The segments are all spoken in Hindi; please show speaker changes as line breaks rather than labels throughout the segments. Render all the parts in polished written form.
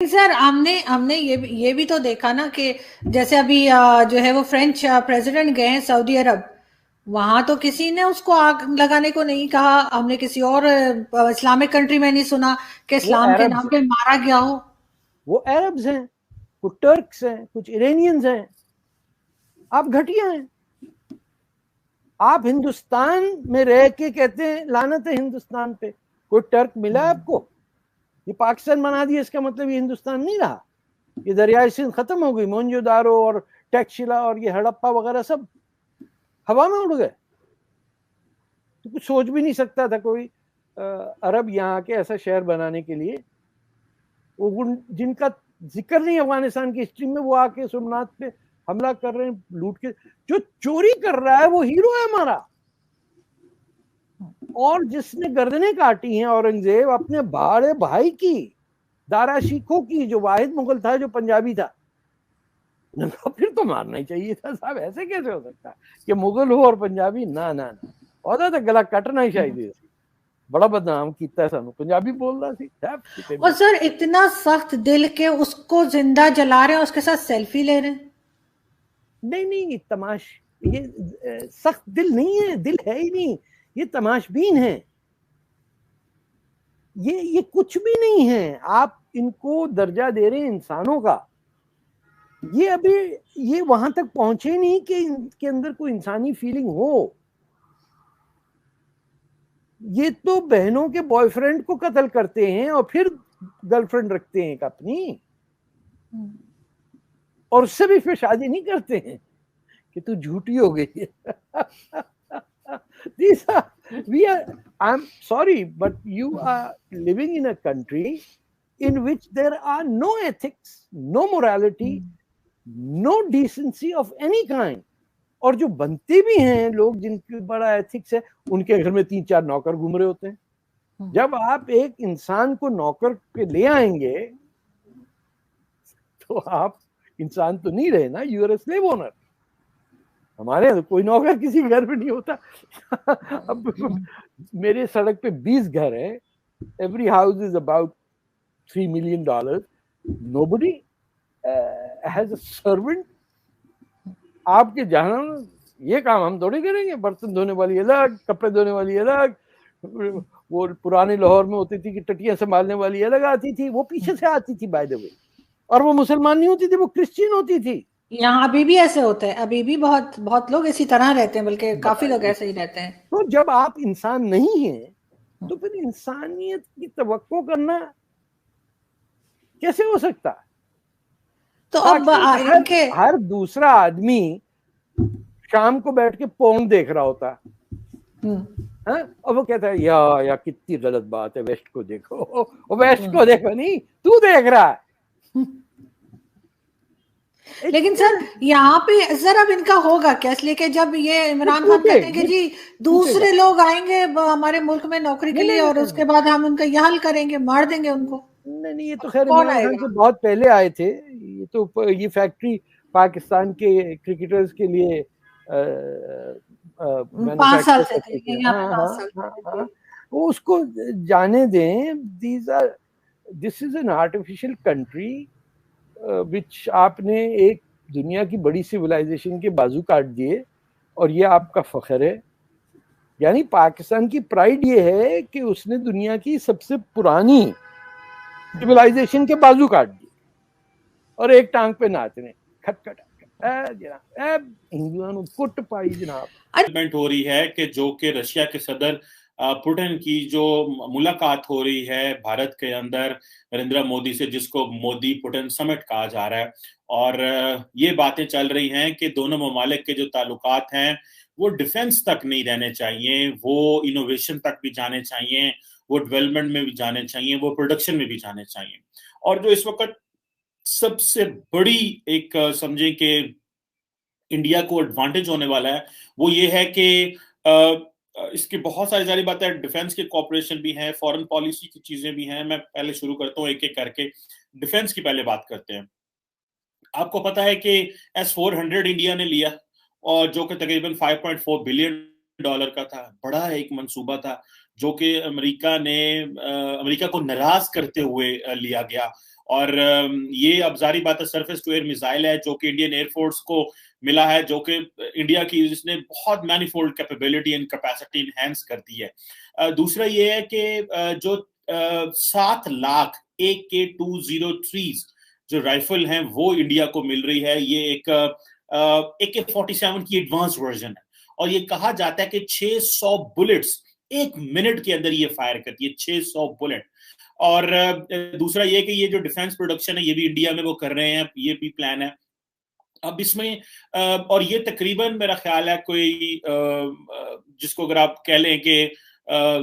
सर हमने हमने ये भी तो देखा ना कि जैसे अभी जो है वो फ्रेंच प्रेसिडेंट गए हैं सऊदी अरब, वहां तो किसी ने उसको आग लगाने को नहीं कहा। हमने किसी और इस्लामिक कंट्री में नहीं सुना कि
वो
इस्लाम के
अरब्स
नाम पे मारा गया हो।
वो अरब्स हैं, कुछ टर्क्स हैं, कुछ इरानियंस हैं। आप घटिया हैं। आप हिंदुस्तान में रह के कहते हैं लानत है हिंदुस्तान पे। कोई टर्क मिला आपको? ये पाकिस्तान बना दिया, इसका मतलब ये हिंदुस्तान नहीं रहा। ये दरियाई सिंध खत्म हो गई, मोहनजोदारो और टैक्शिला और ये हड़प्पा वगैरह सब हवा में उड़ गए। तो कुछ सोच भी नहीं सकता था कोई अरब यहाँ के ऐसा शहर बनाने के लिए। वो जिनका जिक्र नहीं अफगानिस्तान की हिस्ट्री में, वो आके सोमनाथ पे हमला कर रहे हैं, लूट के। जो चोरी कर रहा है वो हीरो है हमारा। और जिसने गर्दनें काटी हैं औरंगजेब अपने बड़े भाई की, दारा शिकोह की, जो वाहिद मुगल था जो पंजाबी था, फिर तो मारना ही चाहिए था साहब। ऐसे कैसे हो सकता है कि मुगल हो और पंजाबी? ना ना ना, और तो गला कटना ही चाहिए। बड़ा बदनाम किया सानू, पंजाबी बोल रहा थी।
और सर इतना सख्त दिल के उसको जिंदा जला रहे हैं, उसके साथ सेल्फी ले रहे हैं।
नहीं नहीं, तमाश ये सख्त दिल नहीं है, दिल है ही नहीं। ये तमाशबीन है। ये कुछ भी नहीं है। आप इनको दर्जा दे रहे हैं इंसानों का। ये अभी ये वहां तक पहुंचे नहीं कि इनके अंदर कोई इंसानी फीलिंग हो। ये तो बहनों के बॉयफ्रेंड को कत्ल करते हैं और फिर गर्लफ्रेंड रखते हैं एक अपनी, और उससे भी फिर शादी नहीं करते हैं कि तू झूठी हो गई है। These are, I'm sorry, but you are living in a country in which there are no ethics, no morality, no decency of any kind. और जो बनते भी हैं लोग जिनके बड़ा एथिक्स है, उनके घर में 3-4 नौकर घूम रहे होते हैं। जब आप एक इंसान को नौकर पे ले आएंगे तो आप इंसान तो नहीं रहे ना, you are a slave owner. हमारे तो कोई नौकर किसी घर में नहीं होता। अब मेरे सड़क पे 20 घर हैं, every house is about $3 million. Nobody has a servant. आपके जहां ये काम हम थोड़ी करेंगे। बर्तन धोने वाली अलग, कपड़े धोने वाली अलग, वो पुराने लाहौर में होती थी कि टटियां संभालने वाली अलग आती थी, वो पीछे से आती थी बाय द वे। और वो मुसलमान नहीं होती थी, वो क्रिश्चियन होती थी।
यहाँ अभी भी ऐसे होते हैं, अभी भी बहुत बहुत लोग इसी तरह रहते हैं, बल्कि काफी लोग
बताइए,
ऐसे ही रहते हैं।
तो जब आप इंसान नहीं हैं तो फिर इंसानियत की तवक्को करना कैसे हो सकता?
तो अब
पाकिस्तान का
इनके
हर दूसरा आदमी शाम को बैठ के पोर्न देख रहा होता है, और वो कहता है या कितनी गलत बात है, वेस्ट को देखो। और वेस्ट को देखो नहीं, तू देख रहा है।
लेकिन सर यहाँ पे सर अब इनका होगा क्या, इसलिए कि जब ये इमरान खान कहते हैं कि जी दूसरे लोग आएंगे हमारे मुल्क में नौकरी के लिए और उसके बाद हम उनका यह हल करेंगे, मार देंगे उनको।
नहीं, ये तो खैर
कौन
इमरान खान
आएगा?
से बहुत पहले आए थे। ये तो ये फैक्ट्री पाकिस्तान के क्रिकेटर्स के लिए
5 साल
मैन्युफैक्चर
से
करते
थे
थे।
यहाँ पे,
हाँ
5 साल
हाँ
से
हाँ,
थे।
वो उसको जाने दें। This is an artificial country which आपने एक दुनिया की बड़ी सिविलाइजेशन के बाजू काट दिए, और ये आपका फख्र है। यानी पाकिस्तान की प्राइड ये है कि उसने दुनिया की सबसे पुरानी सिविलाइजेशन के बाजू काट दिए और एक टांग पे नाच रहे। खटखट जनाब, हिंदुओं कुट पाई जनाब।
हो रही है कि जो कि रशिया के सदर पुतिन की जो मुलाकात हो रही है भारत के अंदर नरेंद्र मोदी से, जिसको मोदी पुतिन समिट कहा जा रहा है, और ये बातें चल रही हैं कि दोनों ममालिक के जो ताल्लुकात हैं वो डिफेंस तक नहीं रहने चाहिए, वो इनोवेशन तक भी जाने चाहिए, वो डेवलपमेंट में भी जाने चाहिए, वो प्रोडक्शन में भी जाने चाहिए। और जो इस वक्त सबसे बड़ी एक समझे कि इंडिया को एडवांटेज होने वाला है, वो ये है कि इसकी बहुत सारी सारी बातें, डिफेंस के कॉपरेशन भी हैं, फॉरेन पॉलिसी की चीजें भी हैं। मैं पहले शुरू करता हूँ एक एक करके। डिफेंस की पहले बात करते हैं। आपको पता है कि S-400 इंडिया ने लिया, और जो कि तकरीबन $5.4 बिलियन का था। बड़ा एक मंसूबा था जो कि अमेरिका को नाराज करते हुए लिया गया, और ये अब जारी बात है सरफेस टू एयर मिसाइल है जो कि इंडियन एयरफोर्स को मिला है, जो कि इंडिया की जिसने बहुत manifold capability and capacity enhance कर दी है। दूसरा ये है कि जो 7 लाख AK-203 जो राइफल हैं वो इंडिया को मिल रही है। ये एक AK-47 की एडवांस वर्जन है और ये कहा जाता है कि 600 बुलेट्स 1 मिनट के अंदर ये फायर करती है, 600 बुलेट। और दूसरा ये कि ये जो डिफेंस प्रोडक्शन है ये भी इंडिया में वो कर रहे हैं, ये भी प्लान है अब इसमें। और ये तकरीबन मेरा ख्याल है कोई जिसको अगर आप कह लें कि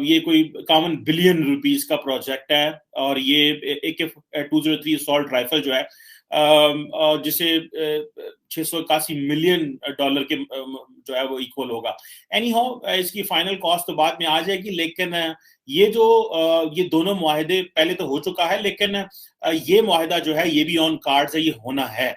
ये कोई 51 बिलियन रुपीस का प्रोजेक्ट है और ये AK-203 असॉल्ट राइफल जो है जिसे $681 मिलियन के जो है वो इक्वल होगा। एनी हाउ इसकी फाइनल कॉस्ट तो बाद में आ जाएगी, लेकिन ये जो ये दोनों मुआहदे पहले तो हो चुका है, लेकिन ये मुआहदा जो है ये भी ऑन कार्ड्स है, ये होना है।